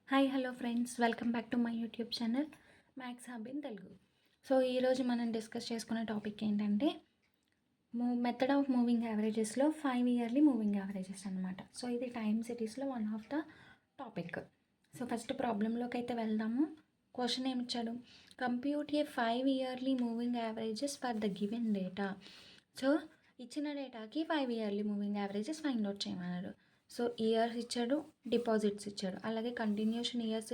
Hi hello friends, welcome back to my YouTube channel maths hub in Telugu. So ఈరోజు మనం discuss చేసుకునే topic ఏంటంటే method of moving యావరేజెస్లో 5 yearly moving averages అనమాట. So ఇది time సిరీస్లో one of the topic. So first ప్రాబ్లంలోకి అయితే వెళ్దాము. క్వశ్చన్ ఏమిచ్చాడు? Compute a 5 yearly moving averages for the given data. సో ఇచ్చిన డేటాకి 5 yearly moving averages find out చేయమన్నారు. సో ఇయర్స్ ఇచ్చాడు, డిపాజిట్స్ ఇచ్చాడు, అలాగే కంటిన్యూషన్ ఇయర్స్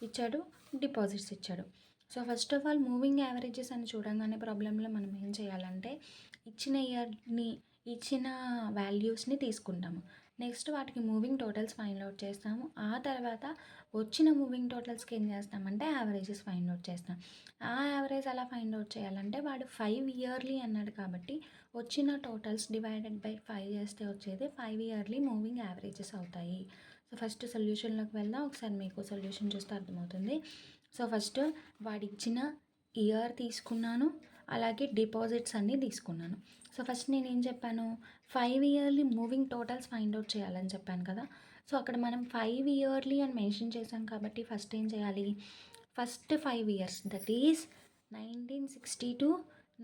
ఇచ్చాడు, డిపాజిట్స్ ఇచ్చాడు. So first of all moving averages అని చూడంగానే ప్రాబ్లంలో మనం ఏం చేయాలంటే ఇచ్చిన ఇయర్ని ఇచ్చిన వాల్యూస్ని తీసుకుంటాము. నెక్స్ట్ వాటికి మూవింగ్ టోటల్స్ ఫైండ్ అవుట్ చేస్తాము. ఆ తర్వాత వచ్చిన మూవింగ్ టోటల్స్కి ఏం చేస్తామంటే యావరేజెస్ ఫైండ్ అవుట్ చేస్తాం. ఆ యావరేజ్ అలా ఫైండ్ అవుట్ చేయాలంటే వాడు 5 ఇయర్లీ అన్నాడు కాబట్టి వచ్చిన టోటల్స్ డివైడెడ్ బై 5 చేస్తే వచ్చేది 5 ఇయర్లీ మూవింగ్ యావరేజెస్ అవుతాయి. సో ఫస్ట్ సొల్యూషన్లోకి వెళ్దాం. ఒకసారి మీకు సొల్యూషన్ చూస్తే అర్థమవుతుంది. సో ఫస్ట్ వాడు ఇచ్చిన ఇయర్ తీసుకున్నాను, అలాగే డిపాజిట్స్ అన్నీ తీసుకున్నాను. సో ఫస్ట్ నేను ఏం చెప్పాను, 5 yearly moving totals find out చేయాలని చెప్పాను కదా. సో అక్కడ మనం 5 ఇయర్లీ అని మెన్షన్ చేసాం కాబట్టి ఫస్ట్ ఏం చేయాలి, first 5 years that is 1960 to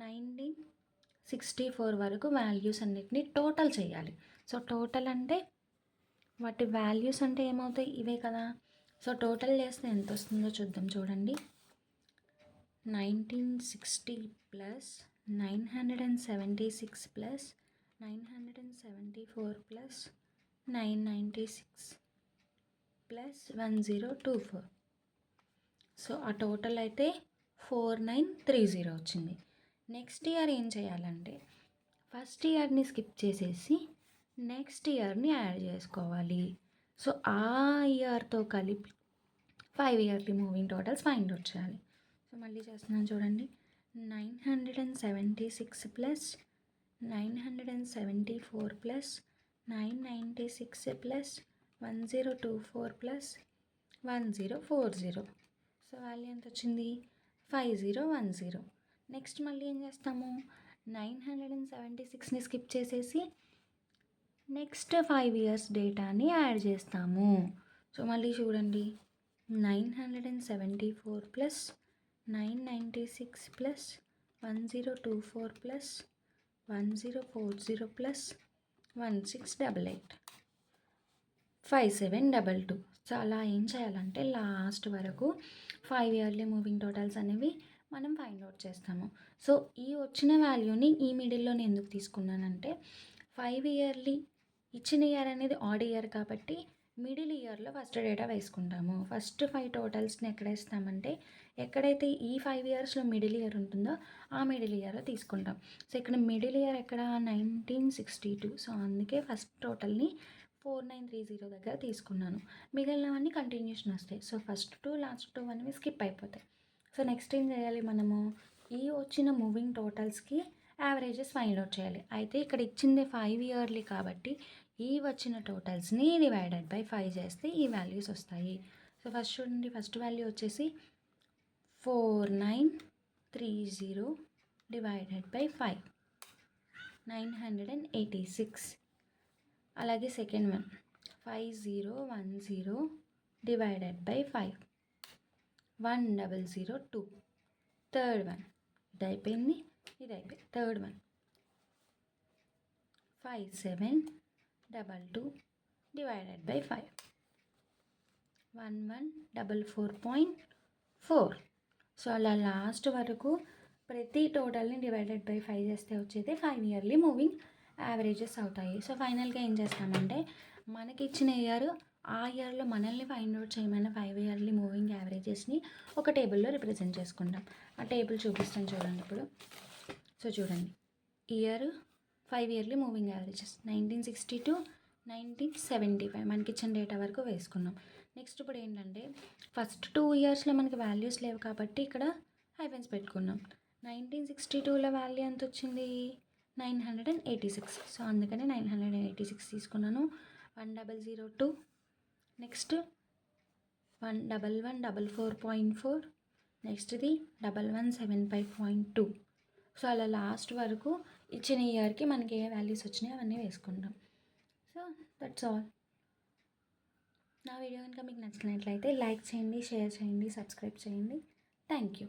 1964 వరకు వాల్యూస్ అన్నిటిని టోటల్ చేయాలి. సో టోటల్ అంటే వాటి వాల్యూస్ అంటే ఏమవుతాయి, ఇవే కదా. సో టోటల్ చేస్తే ఎంత వస్తుందో చూద్దాం. చూడండి, 1960 plus 976 plus 974 plus 996 plus 1024. So ఆ టోటల్ అయితే 4930 వచ్చింది. నెక్స్ట్ ఇయర్ ఏం చేయాలంటే ఫస్ట్ ఇయర్ని స్కిప్ చేసేసి నెక్స్ట్ ఇయర్ని యాడ్ చేసుకోవాలి. సో ఆ ఇయర్తో కలిపి 5 yearly moving totals find out చేయాలి. సో మళ్ళీ చేస్తున్నాను చూడండి, 976 plus 974 plus 996 plus 1024 plus 1040. So value ఎంత వచ్చింది, 5010. నెక్స్ట్ మళ్ళీ ఏం చేస్తాము, 976ని స్కిప్ చేసేసి నెక్స్ట్ 5 ఇయర్స్ డేటాని యాడ్ చేస్తాము. సో మళ్ళీ చూడండి, 974 plus 996 plus 1024 plus 1040 plus 1688 5722. So అలా ఏం చేయాలంటే లాస్ట్ వరకు 5 ఇయర్లీ మూవింగ్ టోటల్స్ అనేవి మనం ఫైండ్ అవుట్ చేస్తాము. సో ఈ వచ్చిన వాల్యూని ఈ మిడిల్లోనే ఎందుకు తీసుకున్నానంటే 5 ఇయర్లీ ఇచ్చిన ఇయర్ అనేది ఆడ్ ఇయర్ కాబట్టి మిడిల్ ఇయర్లో ఫస్ట్ డేటా వేసుకుంటాము. ఫస్ట్ 5 టోటల్స్ని ఎక్కడ వేస్తామంటే ఎక్కడైతే ఈ 5 ఇయర్స్లో మిడిల్ ఇయర్ ఉంటుందో ఆ మిడిల్ ఇయర్లో తీసుకుంటాం. సో ఇక్కడ మిడిల్ ఇయర్ ఎక్కడ, 1962. సో అందుకే ఫస్ట్ టోటల్ని 4930 దగ్గర తీసుకున్నాను. మిగిలినవన్నీ కంటిన్యూషన్ వస్తాయి. సో ఫస్ట్ 2 లాస్ట్ 2 అనేవి స్కిప్ అయిపోతాయి. సో నెక్స్ట్ ఏం చేయాలి, మనము ఈ వచ్చిన మూవింగ్ టోటల్స్కి యావరేజెస్ ఫైండ్ అవుట్ చేయాలి. అయితే ఇక్కడ ఇచ్చింది 5 ఇయర్లీ కాబట్టి ఈ వచ్చిన టోటల్స్ని డివైడెడ్ బై 5 చేస్తే ఈ వాల్యూస్ వస్తాయి. సో ఫస్ట్ చూడండి, ఫస్ట్ వాల్యూ వచ్చేసి 4930 డివైడెడ్ బై 5 986. అలాగే second one 5010 divided by 5 1002. Third one ఇది అయిపోయింది, ఇది అయిపోయింది. Third one 5722 divided by 5 1144.4. So అలా లాస్ట్ వరకు ప్రతి టోటల్ని డివైడెడ్ బై 5 చేస్తే వచ్చేది 5 ఇయర్లీ మూవింగ్ యావరేజెస్ అవుతాయి. సో ఫైనల్గా ఏం చేస్తామంటే మనకి ఇచ్చిన ఇయర్, ఆ ఇయర్లో మనల్ని ఫైండ్ అవుట్ చేయమన్న 5 ఇయర్లీ మూవింగ్ యావరేజెస్ని ఒక టేబుల్లో రిప్రజెంట్ చేసుకుంటాం. ఆ టేబుల్ చూపిస్తాను చూడండి ఇప్పుడు. సో చూడండి, year 5 yearly moving averages 1960 to 1975 మనకి ఇచ్చిన డేటా వరకు వేసుకున్నాం. నెక్స్ట్ ఇప్పుడు ఏంటంటే ఫస్ట్ 2 ఇయర్స్లో మనకి వాల్యూస్ లేవు కాబట్టి ఇక్కడ హైఫెన్స్ పెట్టుకున్నాం. 1962లో వాల్యూ ఎంత వచ్చింది, 986. సో అందుకని 986 తీసుకున్నాను. 1002, నెక్స్ట్ 1144.4, నెక్స్ట్ది 1175.2. సో అలా లాస్ట్ వరకు ఇచ్చిన ఇయర్కి మనకి ఏ వాల్యూస్ వచ్చినాయో అవన్నీ వేసుకుంటాం. So that's all. నా వీడియో కనుక మీకు నచ్చినట్లయితే లైక్ చేయండి, షేర్ చేయండి, సబ్స్క్రైబ్ చేయండి. Thank you.